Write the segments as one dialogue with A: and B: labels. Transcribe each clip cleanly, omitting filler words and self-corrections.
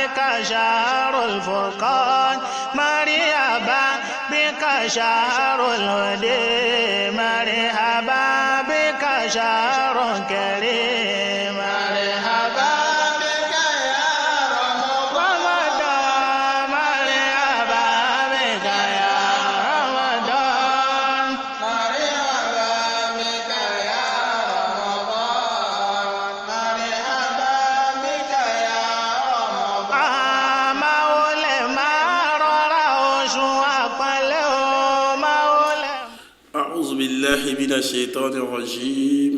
A: بك شهر الفرقان مرحبا بك شهر الهدى مرحبا بك شهر كريم مرحبا بك يا رمضان مرحبا بك يا رمضان مرحبا بك يا رمضان مرحبا بك يا رمضان مولى ما روش وقله مولى.
B: أعوذ بالله من الشيطان الرجيم.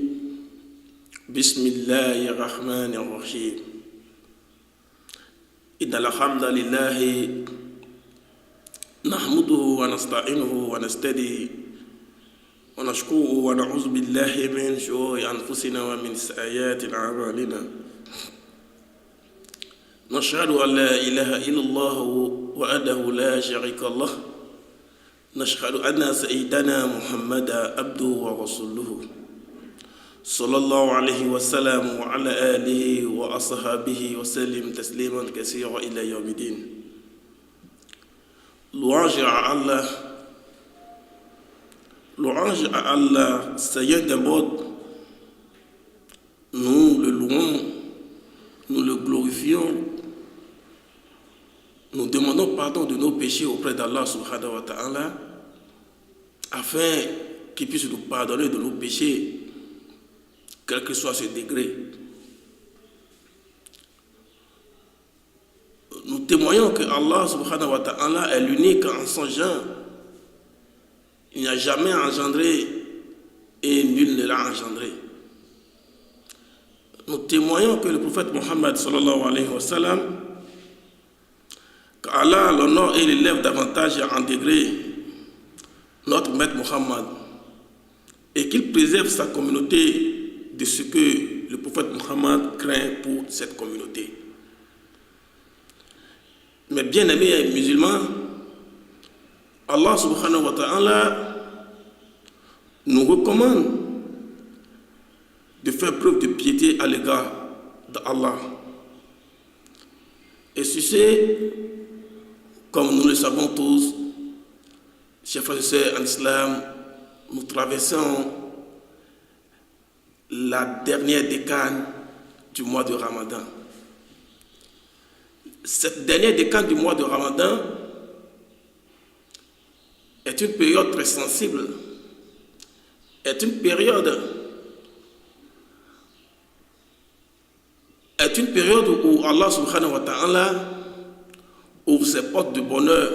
B: بسم الله الرحمن الرحيم. إن الحمد لله نحمده ونستعينه ونستهديه ونشكره ونعوذ بالله من شرور أنفسنا ومن سيئات أعمالنا. نشهد أن لا إله إلا الله وحده لا شريك له. نشهد أن سيدنا محمدا عبده ورسوله صلى الله عليه وسلم وعلى آله وأصحابه وسلم تسليما كثيرا إلى يوم الدين. Louange à Allah, Seigneur des mondes, nous le louons, nous le glorifions, nous demandons pardon de nos péchés auprès d'Allah subhanahu wa ta'ala, afin qu'il puisse nous pardonner de nos péchés, quel que soit ce degré. Nous témoignons que Allah subhanahu wa ta'ala est l'unique en son genre. Il n'a jamais engendré et nul ne l'a engendré. Nous témoignons que le prophète Mohammed sallallahu alayhi wa sallam, qu'Allah l'honneur et l'élève davantage en degré notre maître Mohammed et qu'il préserve sa communauté de ce que le prophète Mohammed craint pour cette communauté. Mais bien aimés musulmans, Allah subhanahu wa ta'ala nous recommande de faire preuve de piété à l'égard d'Allah. Et ceci, comme nous le savons tous, chers frères et sœurs en islam, nous traversons la dernière décade du mois de Ramadan. Cette dernière décade du mois de Ramadan est une période très sensible, est une période où Allah subhanahu wa ta'ala ouvre ses portes de bonheur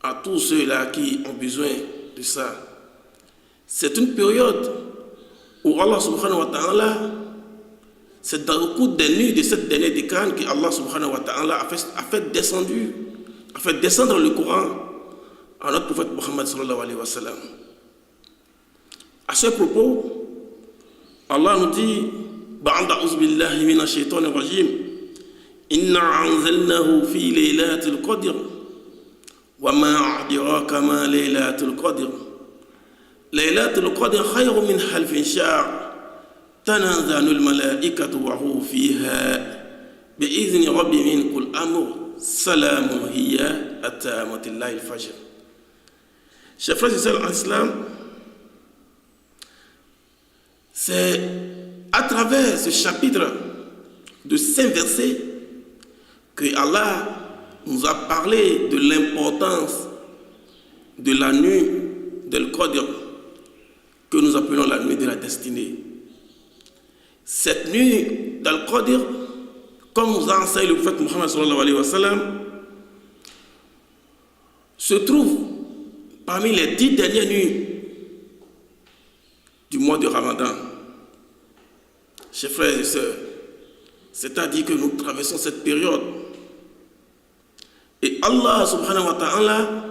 B: à tous ceux-là qui ont besoin de ça. C'est une période où Allah subhanahu wa ta'ala, c'est dans le cours des nuits de cette dernière décade que Allah subhanahu wa ta'ala a fait descendre le Coran à notre prophète Muhammad sallallahu alayhi wa sallam. À ce propos, Allah nous dit Ba'da a'udhu billahi minash shaitanir rajim Inna anzalnahu fi laylatil qadr wa ma adraka ma laylatul qadr laylatul qadr khayrun min alfin shahr تنزل الملائكة وروح فيها بإذن ربهم من كل أمر سلام هي حتى مطلع الفجر. Chers frères et sœurs en islam, c'est à travers ce chapitre de 5 versets que Allah nous a parlé de l'importance de la nuit del Qadr, que nous appelons la nuit de la destinée. Cette nuit d'Al-Qadr, comme nous a enseigné le prophète Muhammad sallallahu alayhi wa sallam, se trouve parmi les 10 dernières nuits du mois de Ramadan. Chers frères et sœurs, c'est-à-dire que nous traversons cette période. Et Allah subhanahu wa ta'ala,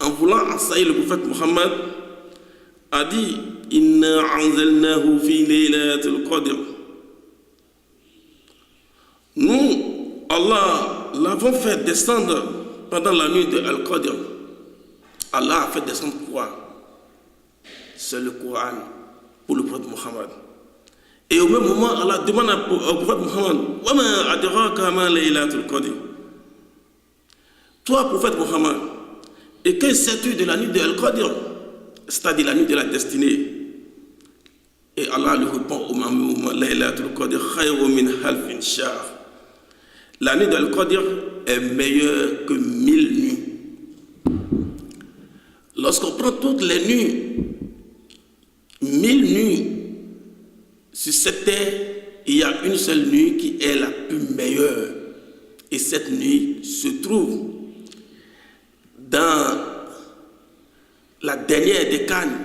B: en voulant enseigner le prophète Muhammad, a dit Inna anzalnahu fi laylatil qadr. Nous, Allah, l'avons fait descendre pendant la nuit de Al-Qadr. Allah a fait descendre quoi? C'est le Coran pour le prophète Muhammad. Et au même moment, Allah demande au prophète Muhammad, wa ma adraka ma laylatul qadr. Toi, prophète Muhammad, et que sais-tu de la nuit de Al-Qadr, c'est-à-dire la nuit de la destinée? Et Allah lui répond au même moment, Laylatul Qadr khayrun min halfin shahr. La nuit de Al-Qadr est meilleure que 1000 nuits. Lorsqu'on prend toutes les nuits, 1000 nuits sur cette terre, il y a une seule nuit qui est la plus meilleure. Et cette nuit se trouve dans la dernière des Cannes,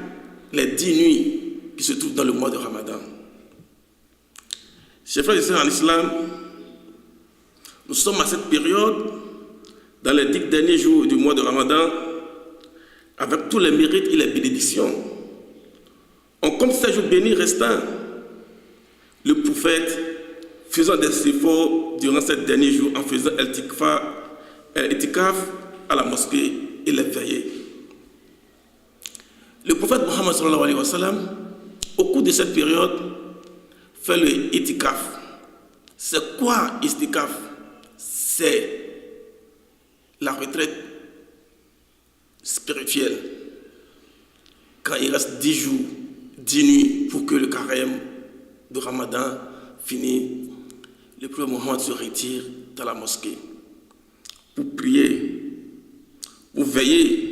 B: les 10 nuits qui se trouvent dans le mois de Ramadan. Chers frères et sœurs en islam, nous sommes à cette période, dans les 10 derniers jours du mois de Ramadan, avec tous les mérites et les bénédictions. On compte ces jours bénis restants. Le prophète, faisant des efforts durant ces derniers jours en faisant l'itikaf à la mosquée et les veillées. Le prophète Muhammad sallallahu alayhi wa sallam, au cours de cette période, fait le itikaf. C'est quoi itikaf? C'est la retraite spirituelle. Quand il reste 10 jours, 10 nuits pour que le carême de Ramadan finisse, le prophète Muhammad se retire dans la mosquée pour prier, pour veiller,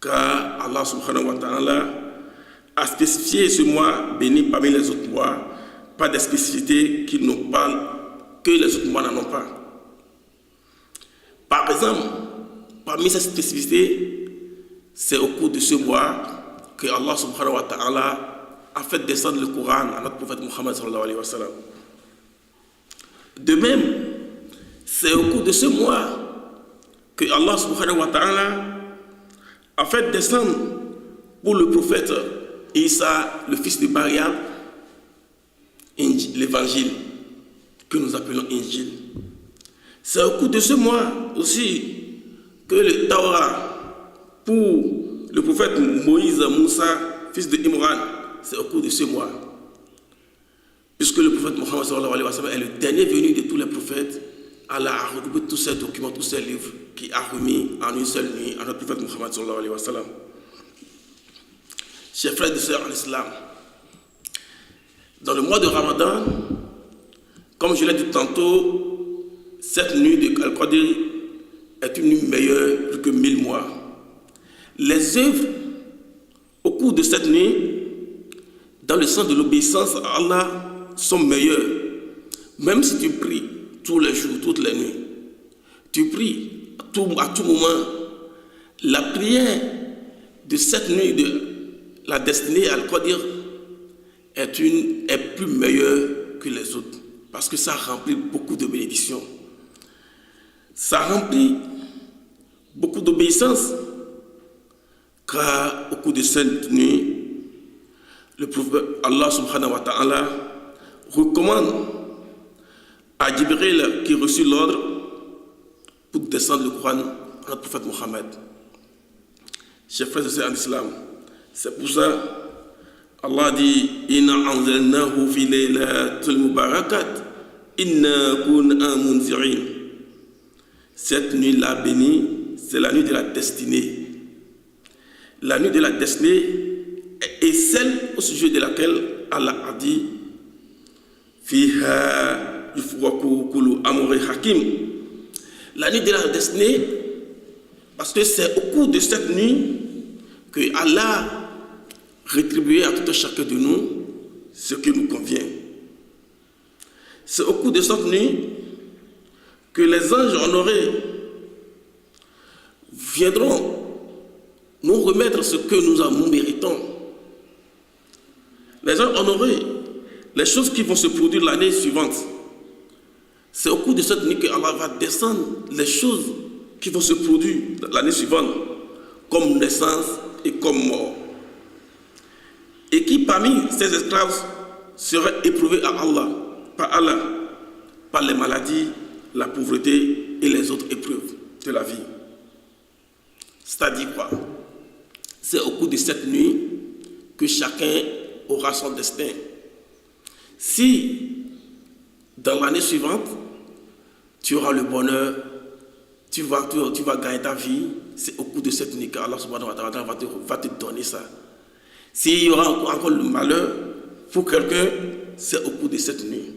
B: car Allah subhanahu wa ta'ala a spécifié ce mois béni parmi les autres mois par des spécificités qui n'ont pas, que les autres mois n'en ont pas. Par exemple, parmi ces spécificités, c'est au cours de ce mois que Allah subhanahu wa ta'ala a fait descendre le Coran à notre prophète Muhammad sallallahu alayhi wa sallam. De même, c'est au cours de ce mois que Allah subhanahu wa ta'ala a fait descendre pour le prophète Isa, le fils de Maryam, l'évangile que nous appelons Injil. C'est au cours de ce mois aussi que le Torah pour le prophète Moïse Moussa, fils de Imran, c'est au cours de ce mois. Puisque le prophète Mohammed sallallahu alayhi wa sallam est le dernier venu de tous les prophètes, Allah a regroupé tous ces documents, tous ces livres qui a remis en une seule nuit à notre prophète Mohammed sallallahu alayhi wa sallam. Chers frères et sœurs en islam, dans le mois de Ramadan, comme je l'ai dit tantôt, cette nuit de Al-Qadr est une nuit meilleure plus que 1000 mois. Les œuvres au cours de cette nuit, dans le sens de l'obéissance à Allah, sont meilleures. Même si tu pries tous les jours, toutes les nuits, tu pries à tout moment, la prière de cette nuit de la destinée à Al-Qadr est plus meilleure que les autres, parce que ça remplit beaucoup de bénédictions. Ça remplit beaucoup d'obéissance, car au cours de cette nuit, le prophète Allah subhanahu wa ta'ala recommande à Jibril qui reçut l'ordre pour descendre le Coran à notre prophète Mohammed. Chers frères et sœurs en islam, c'est pour ça Allah dit Inna anzalnahu fi laylatil mubarakat inna kunna munzirin. Cette nuit-là bénie, c'est la nuit de la destinée. La nuit de la destinée est celle au sujet de laquelle Allah a dit Fiha yufraku kullu amri hakim. La nuit de la destinée, parce que c'est au cours de cette nuit que Allah rétribuer à tout un chacun de nous ce qui nous convient. C'est au cours de cette nuit que les anges honorés viendront nous remettre ce que nous méritons. Les anges honorés, les choses qui vont se produire l'année suivante, c'est au cours de cette nuit que Allah va descendre les choses qui vont se produire l'année suivante, comme naissance et comme mort. Et qui parmi ces esclaves seraient éprouvés à Allah, par les maladies, la pauvreté et les autres épreuves de la vie. C'est-à-dire quoi? C'est au cours de cette nuit que chacun aura son destin. Si dans l'année suivante, tu auras le bonheur, tu vas gagner ta vie, c'est au cours de cette nuit qu'Allah subhanahu wa ta'ala va te donner ça. S'il y aura encore le malheur pour quelqu'un, c'est au cours de cette nuit.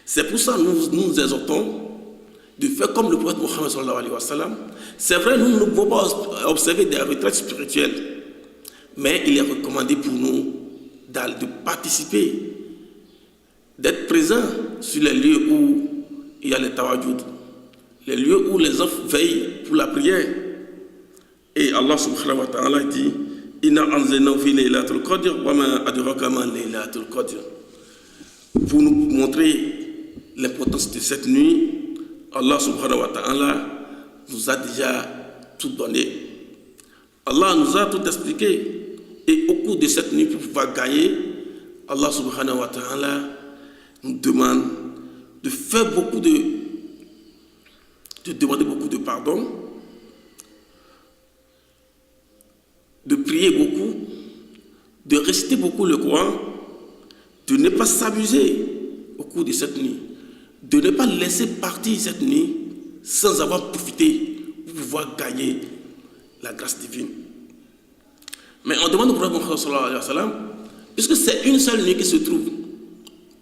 B: C'est pour ça que nous exhortons de faire comme le prophète Mohammed sallallahu alayhi wa sallam. C'est vrai, nous ne pouvons pas observer des retraites spirituelles, mais il est recommandé pour nous de participer, d'être présent sur les lieux où il y a les tawajjud, les lieux où les enfants veillent pour la prière. Et Allah subhanahu wa ta'ala dit Inna anzalnahu fi laylatul qadr wa ma adraka ma laylatul qadr. Pour nous montrer l'importance de cette nuit, Allah subhanahu wa ta'ala nous a déjà tout donné. Allah nous a tout expliqué. Et au cours de cette nuit, pour pouvoir gagner, Allah subhanahu wa ta'ala nous demande de faire de demander beaucoup de pardon, de prier beaucoup, de réciter beaucoup le Coran, de ne pas s'amuser au cours de cette nuit, de ne pas laisser partir cette nuit sans avoir profité pour pouvoir gagner la grâce divine. Mais on demande au prophète Mohammed sallallahu alayhi wa sallam, puisque c'est une seule nuit qui se trouve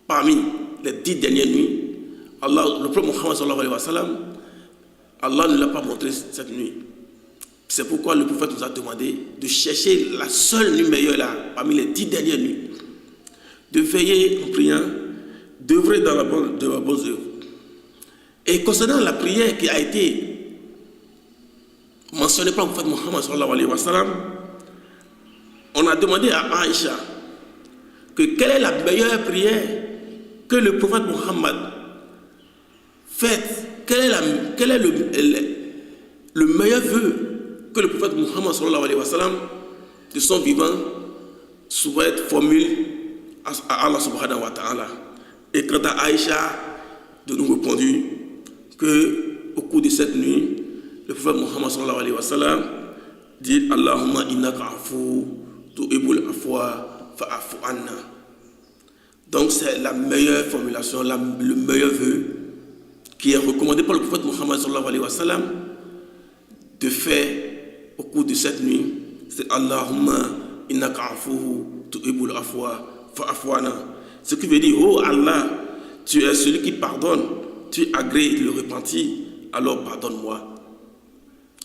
B: parmi les 10 dernières nuits, le prophète Mohammed sallallahu alayhi wa sallam, Allah ne l'a pas montré cette nuit. C'est pourquoi le prophète nous a demandé de chercher la seule nuit meilleure là, parmi les 10 dernières nuits, de veiller en priant, d'œuvrer dans la bonne œuvre. Et concernant la prière qui a été mentionnée par le prophète Mohammed sallallahu alayhi wa sallam, on a demandé à Aïcha que quelle est la meilleure prière que le prophète Mohammed fait, quel est le meilleur vœu que le prophète Mohammed sallallahu alayhi wa sallam de son vivant souhaite formule à Allah subhanahu wa ta'ala. Et quant à Aïcha, de nous répondu que au cours de cette nuit, le prophète Mohammed sallallahu alayhi wa sallam dit Allahumma innaka afu tuhibbul afwa fa'fu anna. Donc c'est la meilleure formulation, le meilleur vœu qui est recommandé par le prophète Mohammed sallallahu alayhi wa sallam de faire au cours de cette nuit. C'est Allahumma innaka afu tuhibbul afwa fa'fu anna. Ce qui veut dire, oh Allah, tu es celui qui pardonne, tu agrées le repentir, alors pardonne-moi.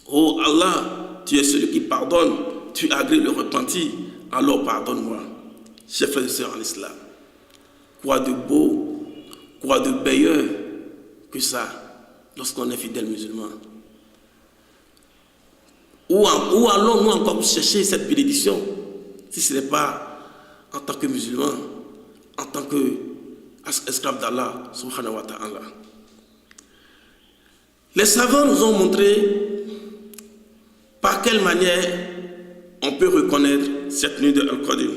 B: Oh Allah, tu es celui qui pardonne, tu agrées le repentir, alors pardonne-moi. Chers frères et sœurs en islam, quoi de beau, quoi de meilleur que ça lorsqu'on est fidèle musulman? Où allons-nous encore chercher cette bénédiction si ce n'est pas en tant que musulman, en tant qu'esclave d'Allah subhanahu wa ta'ala? Les savants nous ont montré par quelle manière on peut reconnaître cette nuit de Al-Qadr.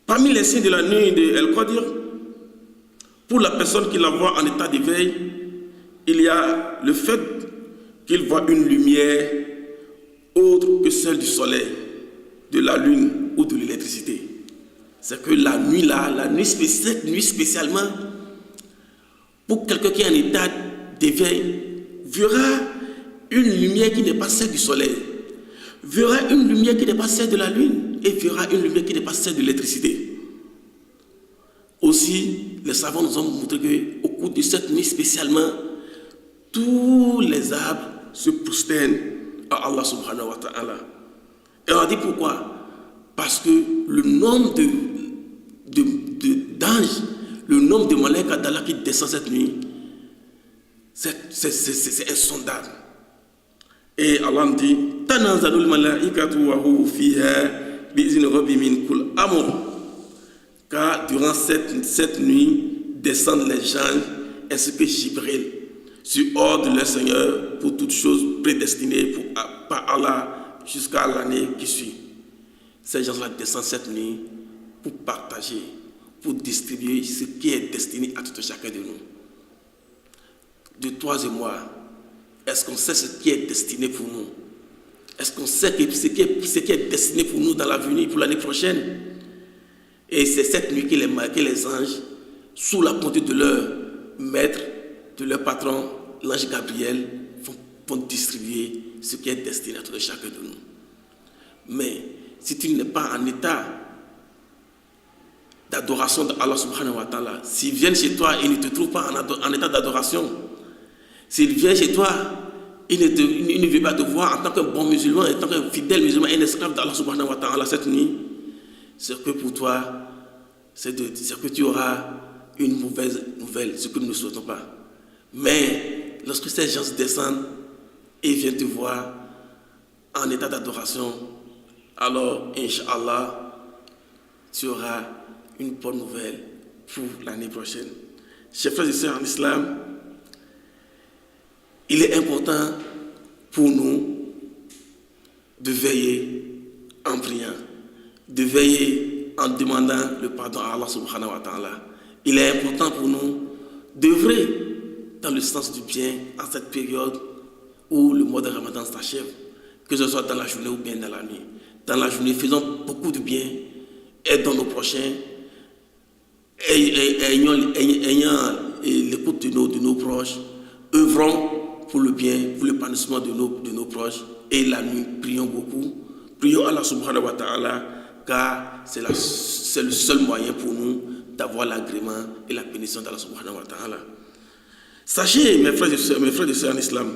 B: Parmi les signes de la nuit de Al-Qadr, pour la personne qui la voit en état d'éveil, il y a le fait qu'il voit une lumière autre que celle du soleil, de la lune ou de l'électricité. C'est que la nuit là, cette nuit spécialement, pour quelqu'un qui est en état d'éveil, verra une lumière qui n'est pas celle du soleil, verra une lumière qui n'est pas celle de la lune et verra une lumière qui n'est pas celle de l'électricité. Aussi, les savants nous ont montré qu'au cours de cette nuit spécialement, tous les arbres se prosternent à Allah subhanahu wa ta'ala. Et on a dit pourquoi? Parce que le nombre d'anges, le nombre de malaïkas d'Allah qui descend cette nuit, c'est insondable. Et Allah dit Tanazalul malaikatu wa hu fiha bi'izni rabbi min kul amr. Car durant cette nuit descendent les gens ainsi que Jibril sur ordre de leur Seigneur pour toutes choses prédestinées par Allah jusqu'à l'année qui suit. Ces gens-là descendent cette nuit pour partager, pour distribuer ce qui est destiné à tout chacun de nous. De toi et moi, est-ce qu'on sait ce qui est destiné pour nous? Est-ce qu'on sait ce qui est destiné pour nous dans l'avenir, pour l'année prochaine? Et c'est cette nuit que les anges, sous la conduite de leur maître, de leur patron, l'ange Gabriel, vont distribuer ce qui est destiné à chacun de nous. Mais si tu n'es pas en état d'adoration d'Allah subhanahu wa ta'ala, s'ils viennent chez toi et ils ne te trouvent pas en état d'adoration, s'ils viennent chez toi, ils ne veulent pas te voir en tant que bon musulman, en tant que fidèle musulman et un esclave d'Allah subhanahu wa ta'ala cette nuit, c'est que pour toi, c'est que tu auras une mauvaise nouvelle, ce que nous ne souhaitons pas. Mais lorsque ces gens descendent et viennent te voir en état d'adoration, alors, Inch'Allah, tu auras une bonne nouvelle pour l'année prochaine. Chers frères et sœurs en islam, il est important pour nous de veiller en priant, de veiller en demandant le pardon à Allah subhanahu wa ta'ala. Il est important pour nous d'œuvrer dans le sens du bien en cette période où le mois de Ramadan s'achève, que ce soit dans la journée ou bien dans la nuit. Dans la journée, faisons beaucoup de bien, aidons nos prochains, ayant l'écoute de nos proches, œuvrons pour le bien, pour l'épanouissement de nos proches. Et la nuit, prions beaucoup. Prions Allah subhanahu wa ta'ala, car c'est le seul moyen pour nous d'avoir l'agrément et la bénédiction d'Allah subhanahu wa ta'ala. Sachez, mes frères et sœurs en islam,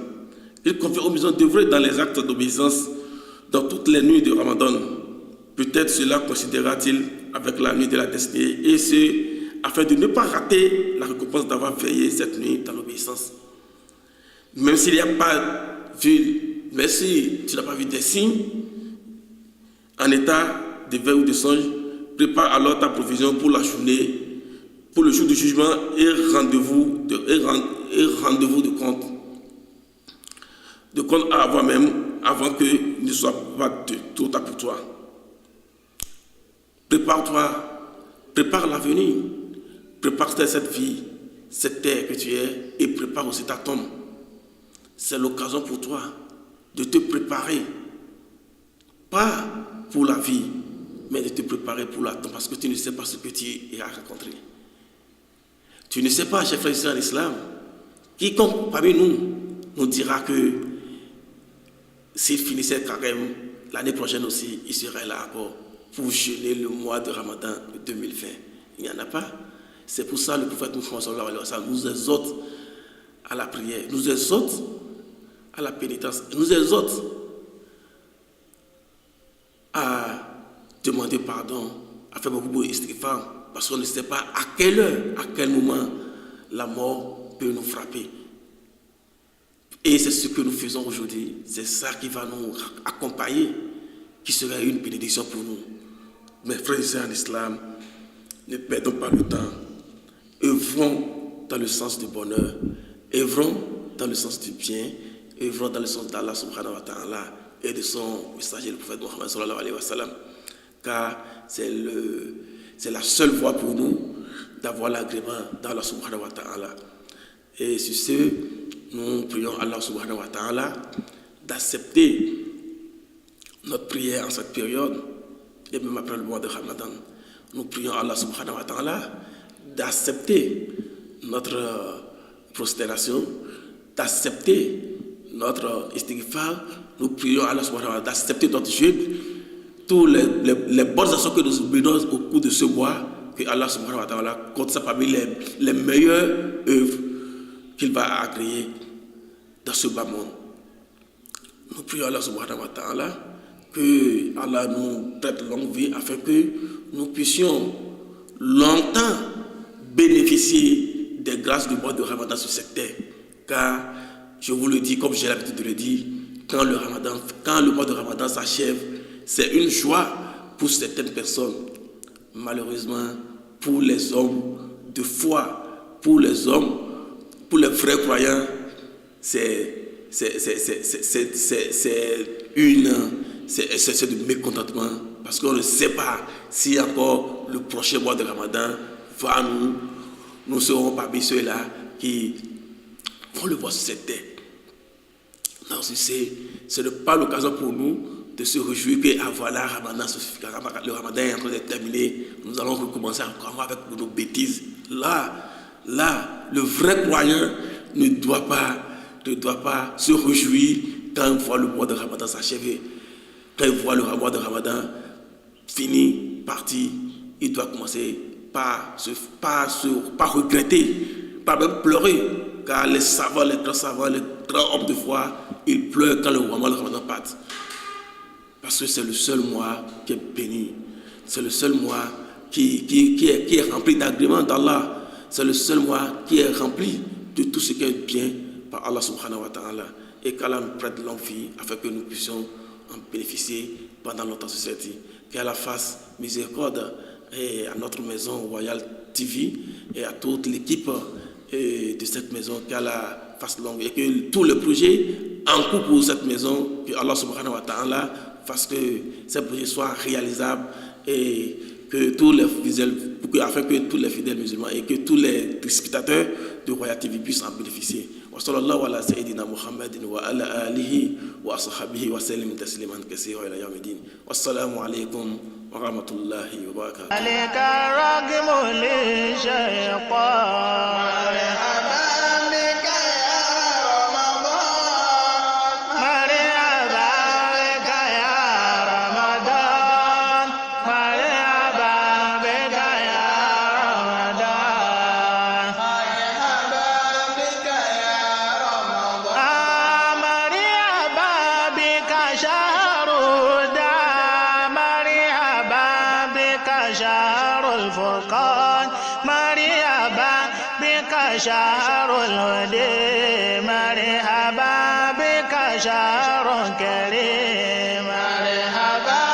B: il convient aux musulmans d'œuvrer dans les actes d'obéissance dans toutes les nuits de Ramadan. Peut-être cela considérera-t-il avec la nuit de la destinée, et ce, afin de ne pas rater la récompense d'avoir veillé cette nuit dans l'obéissance. Même s'il n'y a pas vu, mais si tu n'as pas vu des signes en état de veille ou de songe, prépare alors ta provision pour la journée, pour le jour du jugement et rendez-vous de compte. De compte à avoir même avant qu'il ne soit pas trop tard pour toi. Prépare-toi, prépare l'avenir, prépare cette vie, cette terre que tu es, et prépare aussi ta tombe. C'est l'occasion pour toi de te préparer, pas pour la vie, mais de te préparer pour la tombe, parce que tu ne sais pas ce que tu iras rencontrer. Tu ne sais pas, chers frères et sœurs en islam, quiconque parmi nous dira que s'il finissait le carême, l'année prochaine aussi, il serait là encore pour jeûner le mois de Ramadan de 2020. Il n'y en a pas. C'est pour ça que le prophète Muhammad sallallahu alayhi wa sallam nous exhorte à la prière, nous exhorte à la pénitence, nous exhorte à demander pardon, à faire beaucoup d'istighfar, parce qu'on ne sait pas à quelle heure, à quel moment la mort peut nous frapper. Et c'est ce que nous faisons aujourd'hui. C'est ça qui va nous accompagner, qui sera une bénédiction pour nous. Mes frères et sœurs en islam, ne perdons pas le temps. Œuvrons dans le sens du bonheur. Œuvrons dans le sens du bien. Œuvrons dans le sens d'Allah subhanahu wa ta'ala et de son messager, le prophète Muhammad sallallahu alayhi wa sallam. Car c'est la seule voie pour nous d'avoir l'agrément d'Allah subhanahu wa ta'ala. Et sur ce, nous prions Allah subhanahu wa ta'ala d'accepter notre prière en cette période et même après le mois de Ramadan. Nous prions Allah subhanahu wa ta'ala d'accepter notre prosternation, d'accepter notre istighfar. Nous prions Allah subhanahu wa ta'ala d'accepter notre jeûne, toutes les bonnes actions que nous menons au cours de ce mois, que Allah subhanahu wa ta'ala compte ça parmi les meilleures œuvres qu'il va agréer dans ce bas monde. Nous prions Allah subhanahu wa ta'ala que Allah nous prête longue vie afin que nous puissions longtemps bénéficier des grâces du mois de Ramadan sur cette terre. Car, je vous le dis, comme j'ai l'habitude de le dire, quand le mois de Ramadan s'achève, c'est une joie pour certaines personnes. Malheureusement, pour les hommes de foi, pour les hommes, pour les vrais croyants, c'est du mécontentement, parce qu'on ne sait pas si encore le prochain mois de Ramadan va nous serons parmi ceux-là qui vont le voir sur cette terre. Non, ce n'est pas l'occasion pour nous de se réjouir que voilà, le Ramadan est en train de terminer, nous allons recommencer encore avec nos bêtises. Là, le vrai croyant ne doit pas se réjouir quand il voit le mois de Ramadan s'achever. Quand il voit le mois de Ramadan fini, parti, il doit commencer par regretter, par même pleurer, car les savants, les grands hommes de foi, ils pleurent quand le mois de Ramadan part. Parce que c'est le seul mois qui est béni. C'est le seul mois qui est rempli d'agréments d'Allah. C'est le seul mois qui est rempli de tout ce qui est bien par Allah subhanahu wa ta'ala. Et qu'Allah nous prête longue vie afin que nous puissions en bénéficier pendant longtemps sur cette vie. Qu'Allah fasse miséricorde et à notre maison Royal TV et à toute l'équipe de cette maison, qu'Allah fasse longue et que tous les projets en cours pour cette maison, que Allah subhanahu wa ta'ala fasse que ces projets soient réalisables et que afin que tous les fidèles musulmans et que tous les spectateurs de Royal TV puissent en bénéficier. Wa sallallahu ala sayyidina Muhammadin wa ala alihi wa ashabihi wa sallim tasliman kaseera ila yawmiddin. Wassalamu alaykum wa rahmatullahi wa barakatuh.
A: Alayka ragmu li shaytan. شهر الهدى مرحبا بك شهر كريم مرحبا